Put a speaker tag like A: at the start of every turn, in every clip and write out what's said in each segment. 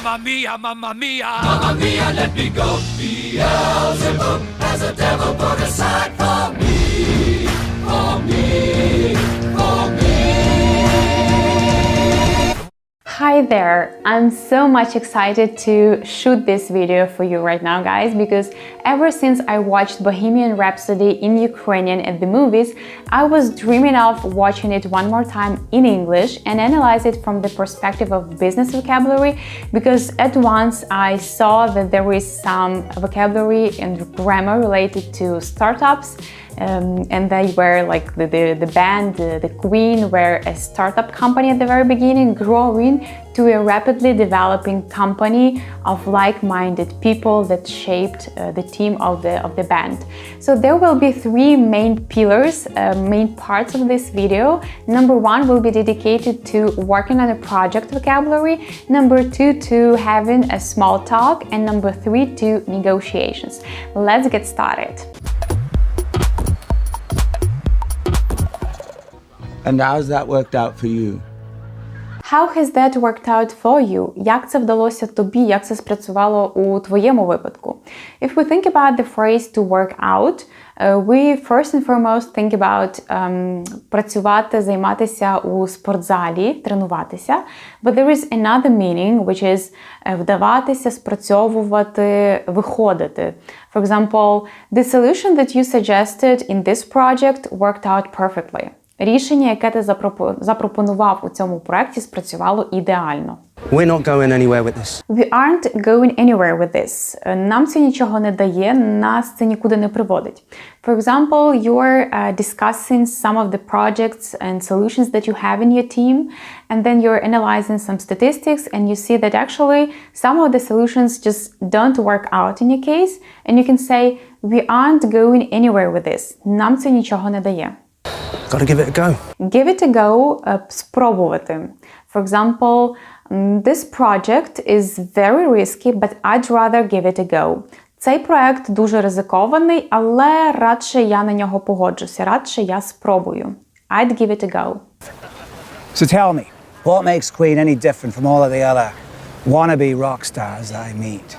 A: Mamma mia, mamma mia. Mamma mia, let me go. Beelzebub has a devil put aside for me, for me, for me.
B: Hi there! I'm so much excited to shoot this video for you right now, guys, because ever since I watched Bohemian Rhapsody in Ukrainian at the movies, I was dreaming of watching it one more time in English and analyze it from the perspective of business vocabulary, because at once I saw that there is some vocabulary and grammar related to startups. And they were like the band, the Queen, were a startup company at the very beginning, growing to a rapidly developing company of like-minded people that shaped the team of the band. So there will be three main pillars, main parts of this video. Number one will be dedicated to working on a project vocabulary. Number two to having a small talk, and number three to negotiations. Let's get started.
C: And how's that worked out for you?
B: How has that worked out for you? Як це вдалося тобі? Як це спрацювало у твоєму випадку? If we think about the phrase to work out, we first and foremost think about працювати, займатися у спортзалі, тренуватися. But there is another meaning, which is вдаватися, спрацьовувати, виходити. For example, the solution that you suggested in this project worked out perfectly. Рішення, яке ти запропонував у цьому проєкті, спрацювало ідеально.
D: We're not going anywhere with this.
B: We aren't going anywhere with this. Нам це нічого не дає, нас це нікуди не приводить. For example, you're discussing some of the projects and solutions that you have in your team, and then you're analyzing some statistics, and you see that actually some of the solutions just don't work out in your case, and you can say, we aren't going anywhere with this. Нам це нічого не дає.
D: Gotta give it a go.
B: Give it a go, спробувати. For example, this project is very risky, but I'd rather give it a go. Цей проект дуже ризикований, але радше я на нього погоджуся, радше я спробую. I'd give it a go.
E: So tell me, what makes Queen any different from all of the other wannabe rock stars I meet?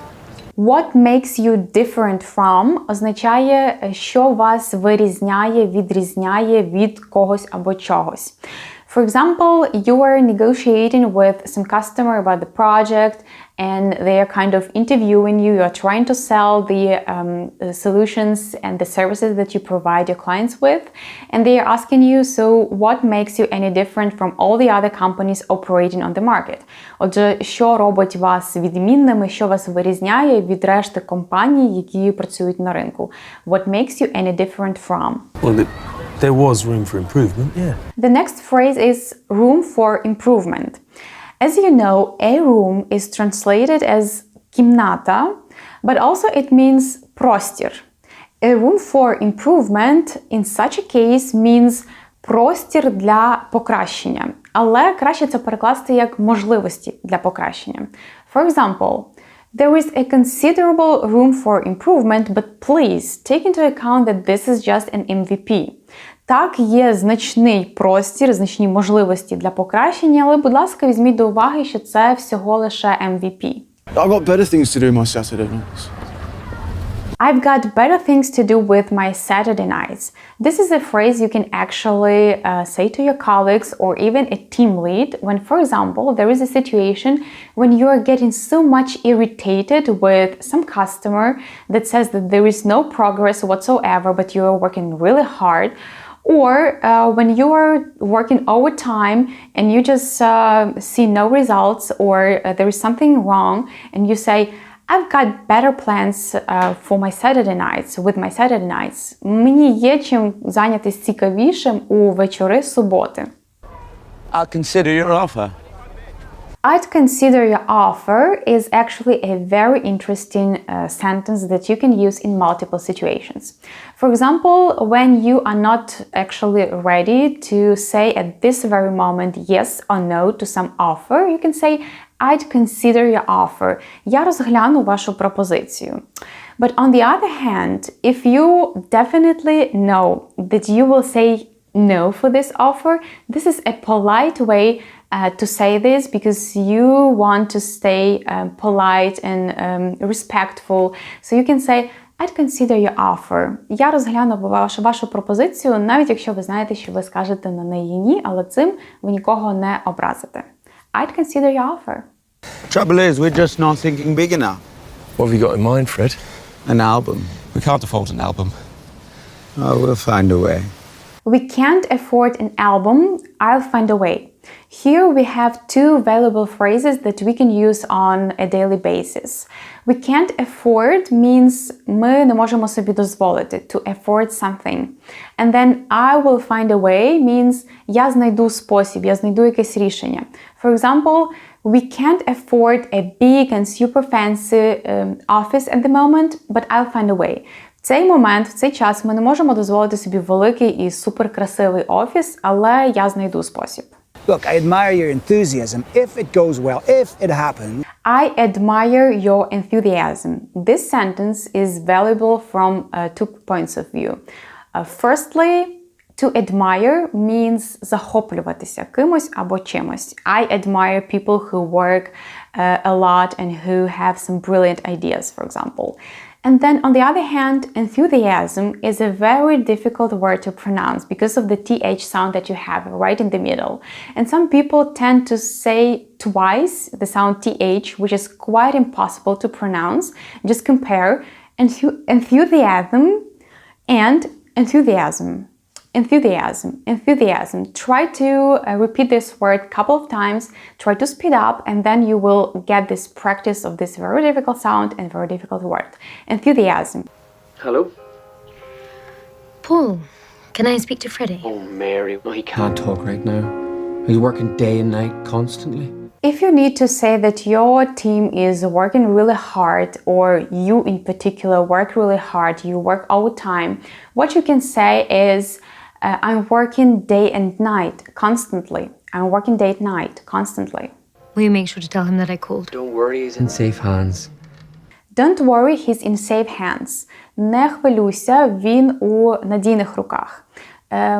B: What makes you different from означає, що вас вирізняє, відрізняє від когось або чогось. For example, you are negotiating with some customer about the project, and they are kind of interviewing you. You are trying to sell the solutions and the services that you provide your clients with, and they are asking you, so what makes you any different from all the other companies operating on the market? Отже, що робить вас відмінними, що вас вирізняє від решти компаній, які працюють на ринку? What makes you any different from?
F: Well, there was room for improvement, yeah.
B: The next phrase is room for improvement. As you know, a room is translated as кімната, but also it means простір. A room for improvement in such a case means простір для покращення. Але краще це перекласти як можливості для покращення. For example, there is a considerable room for improvement, but please take into account that this is just an MVP. Так, є значний простір, значні можливості для покращення, але, будь ласка, візьміть до уваги, що це всього лише MVP.
G: I've got better things to do my Saturday nights.
B: I've got better things to do with my Saturday nights. This is a phrase you can actually say to your colleagues or even a team lead when, for example, there is a situation when you are getting so much irritated with some customer that says that there is no progress whatsoever, but you are working really hard. Or when you are working overtime and you just see no results, or there is something wrong, and you say, I've got better plans for my Saturday nights, with my Saturday nights. Мені є чим зайнятися цікавішим у вечори суботи.
C: I'll consider your offer.
B: I'd consider your offer is actually a very interesting sentence that you can use in multiple situations. For example, when you are not actually ready to say at this very moment yes or no to some offer, you can say, I'd consider your offer. Я розгляну вашу пропозицію. But on the other hand, if you definitely know that you will say no for this offer, this is a polite way to say this because you want to stay polite and respectful. So you can say, I'd consider your offer. Я розгляну вашу пропозицію, навіть якщо ви знаєте, що ви скажете на неї ні, але цим ви нікого не образите. I'd consider your offer.
C: Trouble is, we're just not thinking big enough.
F: What have you got in mind, Fred?
C: An album.
H: We can't afford an album.
C: Oh, we'll find a way.
B: We can't afford an album. I'll find a way. Here we have two valuable phrases that we can use on a daily basis. We can't afford means ми не можемо собі дозволити, to afford something. And then I will find a way means я знайду спосіб, я знайду якесь рішення. For example, we can't afford a big and super fancy office at the moment, but I'll find a way. В цей момент, в цей час ми не можемо дозволити собі великий і суперкрасивий офіс, але я знайду спосіб.
E: Look, I admire your enthusiasm. If it goes well, if it happens.
B: I admire your enthusiasm. This sentence is valuable from two points of view. Firstly, to admire means захоплюватися кимось або чимось. I admire people who work a lot and who have some brilliant ideas, for example. And then on the other hand, enthusiasm is a very difficult word to pronounce because of the TH sound that you have right in the middle. And some people tend to say twice the sound TH, which is quite impossible to pronounce. Just compare enthusiasm and enthusiasm. Enthusiasm, enthusiasm. Try to repeat this word a couple of times, try to speed up, and then you will get this practice of this very difficult sound and very difficult word. Enthusiasm.
I: Hello?
J: Paul, can I speak to Freddie?
I: Oh, Mary. No, he can't talk right now. He's working day and night constantly.
B: If you need to say that your team is working really hard, or you in particular work really hard, you work all the time, what you can say is, I'm working day and night constantly. I'm working day and night constantly.
J: Will you make sure to tell him that I called?
I: Don't worry, he's in safe hands.
B: Don't worry, he's in safe hands. Не хвилюйся, він у надійних руках.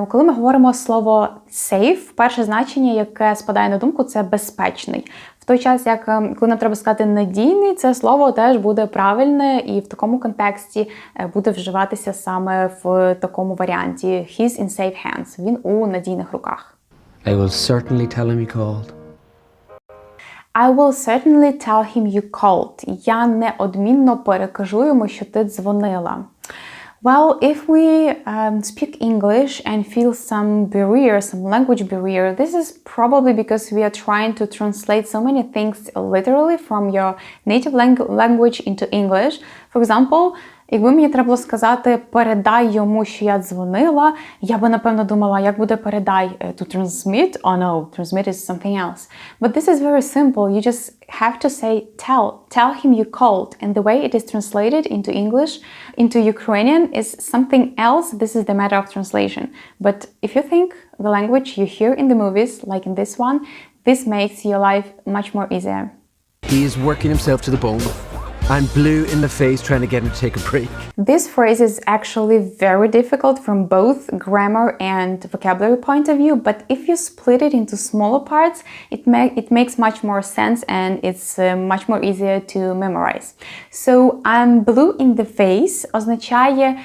B: Коли ми говоримо слово safe, перше значення, яке спадає на думку, це безпечний. В той час, як коли нам треба сказати надійний, це слово теж буде правильне і в такому контексті буде вживатися саме в такому варіанті. He's in safe hands. Він у надійних руках.
I: I will certainly tell him you called.
B: I will certainly tell him you called. Я неодмінно перекажу йому, що ти дзвонила. Well, if we speak English and feel some barrier, some language barrier, this is probably because we are trying to translate so many things literally from your native language into English. For example, якби мені треба було сказати «передай йому, що я дзвонила», я би, напевно, думала, як буде «передай» to transmit? Oh no, transmit is something else. But this is very simple. You just have to say tell him you called. And the way it is translated into English, into Ukrainian is something else. This is the matter of translation. But if you think the language you hear in the movies, like in this one, this makes your life much more easier.
I: He is working himself to the bone. I'm blue in the face trying to get him to take a break.
B: This phrase is actually very difficult from both grammar and vocabulary point of view, but if you split it into smaller parts, it makes much more sense and it's much more easier to memorize. So, I'm blue in the face означає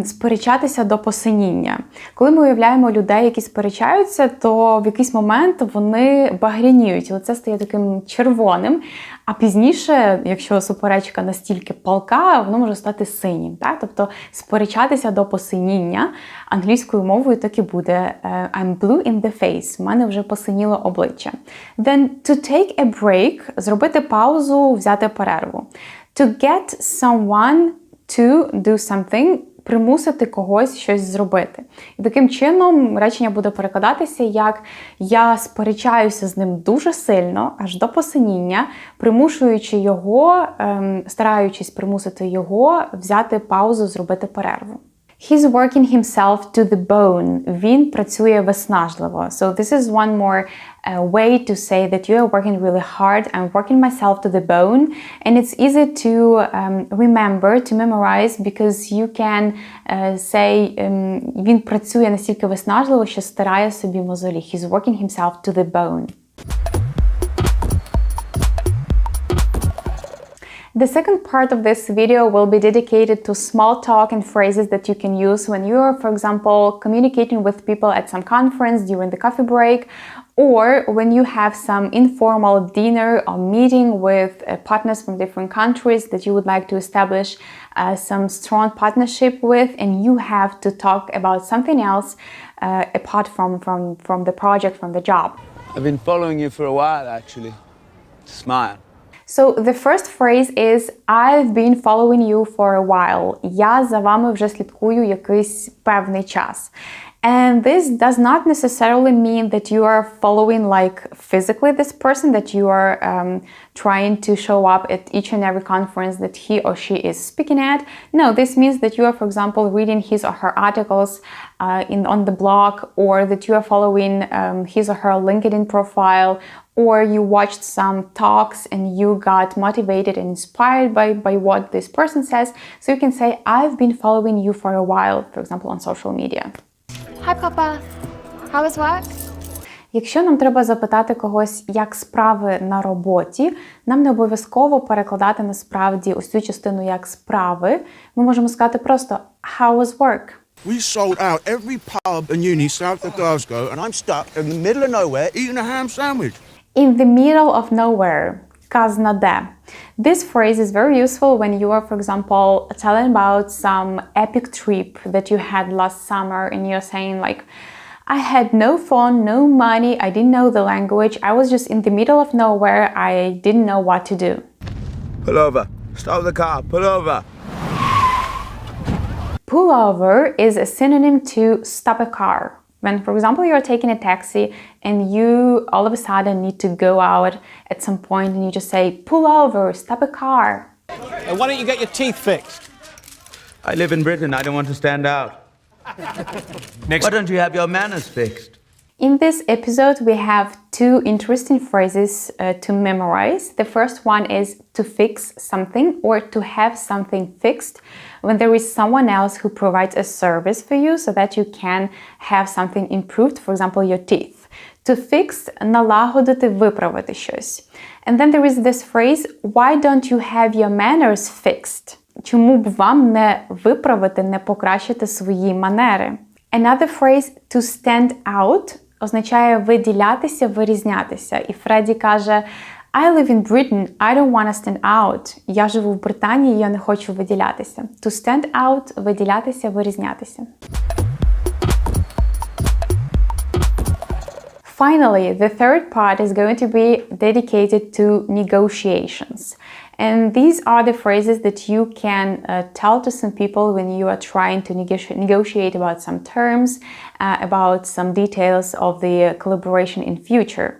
B: сперечатися до посиніння. Коли ми уявляємо людей, які сперечаються, то в якийсь момент вони багряніють, лице стає таким червоним, а пізніше, якщо суперечка настільки палка, воно може стати синім. Так? Тобто сперечатися до посиніння англійською мовою так і буде I'm blue in the face, в мене вже посиніло обличчя. Then to take a break, зробити паузу, взяти перерву. To get someone to do something, примусити когось щось зробити. І таким чином речення буде перекладатися як «я сперечаюся з ним дуже сильно, аж до посиніння, примушуючи його, стараючись примусити його взяти паузу, зробити перерву». He's working himself to the bone. Він працює виснажливо. So this is one more way to say that you are working really hard. I'm working myself to the bone. And it's easy to remember, to memorize, because you can say він працює настільки виснажливо, що стирає собі мозолі. He's working himself to the bone. The second part of this video will be dedicated to small talk and phrases that you can use when you are, for example, communicating with people at some conference during the coffee break, or when you have some informal dinner or meeting with partners from different countries that you would like to establish some strong partnership with, and you have to talk about something else apart from the project, from the job.
C: I've been following you for a while, actually. Smile.
B: So the first phrase is I've been following you for a while. Я за вами вже слідкую якийсь певний час. And this does not necessarily mean that you are following like physically this person, that you are trying to show up at each and every conference that he or she is speaking at. No, this means that you are, for example, reading his or her articles on the blog, or that you are following his or her LinkedIn profile, or you watched some talks and you got motivated and inspired by what this person says. So you can say, I've been following you for a while, for example, on social media.
H: Hi, Papa. How was work?
B: Якщо нам треба запитати когось, як справи на роботі, нам не обов'язково перекладати насправді ось цю частину як справи. Ми можемо сказати просто How was work?
K: We sold out every pub and uni south of Glasgow, and I'm stuck in the middle of nowhere eating a ham sandwich.
B: In the middle of nowhere. Казна де. This phrase is very useful when you are, for example, telling about some epic trip that you had last summer and you're saying like, I had no phone, no money, I didn't know the language, I was just in the middle of nowhere, I didn't know what to do.
C: Pull over. Stop the car. Pull over.
B: Pull over is a synonym to stop a car. When, for example, you're taking a taxi and you all of a sudden need to go out at some point and you just say, pull over, stop a car.
L: And why don't you get your teeth fixed?
C: I live in Britain. I don't want to stand out.
L: Next.
C: Why don't you have your manners fixed?
B: In this episode, we have two interesting phrases to memorize. The first one is to fix something or to have something fixed when there is someone else who provides a service for you so that you can have something improved, for example, your teeth. To fix – налагодити, виправити щось. And then there is this phrase, why don't you have your manners fixed? Чому б вам не виправити, не покращити свої манери? Another phrase, to stand out, означає виділятися, вирізнятися. І Фредді каже, I live in Britain, I don't want to stand out. Я живу в Британії, я не хочу виділятися. To stand out – виділятися, вирізнятися. Finally, the third part is going to be dedicated to negotiations. And these are the phrases that you can tell to some people when you are trying to negotiate about some terms, about some details of the collaboration in future.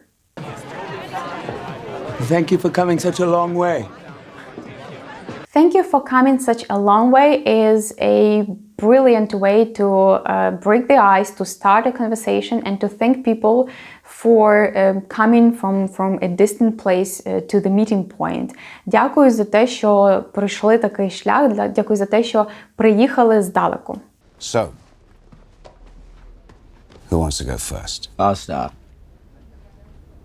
C: Thank you for coming such a long way.
B: Thank you for coming such a long way is a brilliant way to break the ice, to start a conversation and to thank people for coming from a distant place to the meeting point. Дякую за те, що пройшли такий шлях, дякую за те, що приїхали здалеку.
K: So, who wants to go first?
C: I'll start.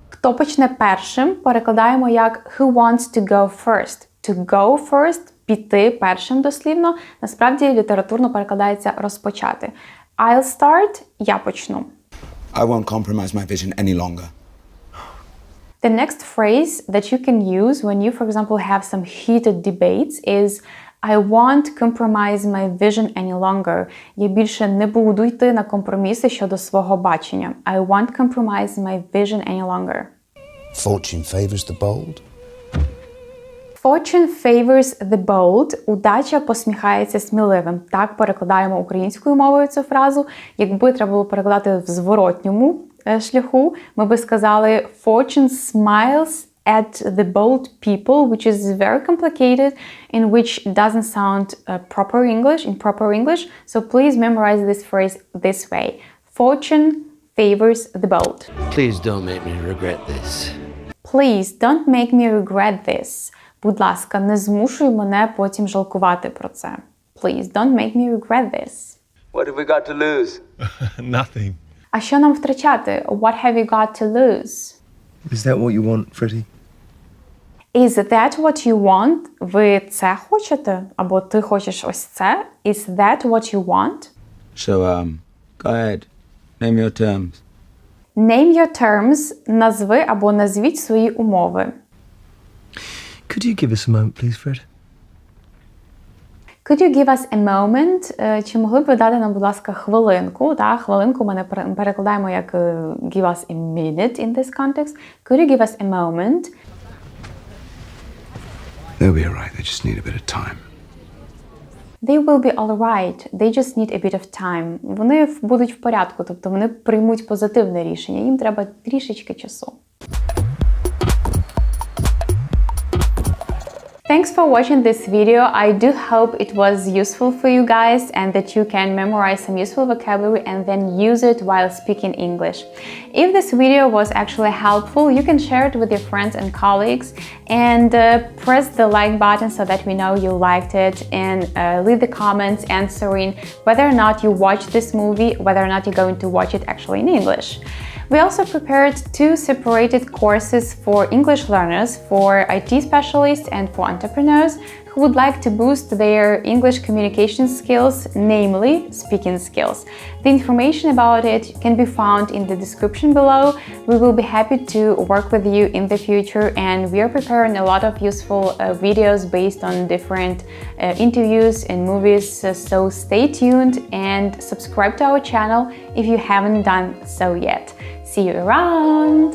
B: Хто почне першим, перекладаємо як who wants to go first. To go first – піти першим дослівно. Насправді літературно перекладається розпочати. I'll start – я почну.
K: I won't compromise my vision any longer.
B: The next phrase that you can use when you, for example, have some heated debates is I won't compromise my vision any longer. Я більше не буду йти на компроміси щодо свого бачення. I won't compromise my vision any longer.
K: Fortune favors the bold.
B: Fortune favors the bold. Удача посміхається сміливим. Так перекладаємо українською мовою цю фразу. Якби треба було перекладати в зворотньому шляху, ми би сказали Fortune smiles at the bold people, which is very complicated and which doesn't sound proper English. So please memorize this phrase this way. Fortune favors the bold.
F: Please don't make me regret this.
B: Please don't make me regret this. Будь ласка, не змушуй мене потім жалкувати про це. Please don't make me regret this.
C: What have we got to lose?
F: Nothing.
B: А що нам втрачати? What have you got to lose?
F: Is that what you want, Freddie?
B: Is that what you want? Ви це хочете? Або ти хочеш ось це? Is that what you want?
C: So, go ahead. Name your terms.
B: Name your terms. Назви або назвіть свої умови.
I: Could you give us a moment, please, Fred?
B: Could you give us a moment? Чи могли б ви дати нам, будь ласка, хвилинку? Так, хвилинку ми перекладаємо як give us a minute in this context. Could you give us a moment?
K: They'll be alright, they just need a bit of time.
B: They will be all right. They just need a bit of time. Вони будуть в порядку, тобто вони приймуть позитивне рішення. Їм треба трішечки часу. Thanks for watching this video. I do hope it was useful for you guys and that you can memorize some useful vocabulary and then use it while speaking English. If this video was actually helpful, you can share it with your friends and colleagues and press the like button so that we know you liked it, and leave the comments answering whether or not you watched this movie, whether or not you're going to watch it actually in English. We also prepared 2 separated courses for English learners, for IT specialists and for entrepreneurs who would like to boost their English communication skills, namely speaking skills. The information about it can be found in the description below. We will be happy to work with you in the future, and we are preparing a lot of useful videos based on different interviews and movies, so stay tuned and subscribe to our channel if you haven't done so yet. See you around!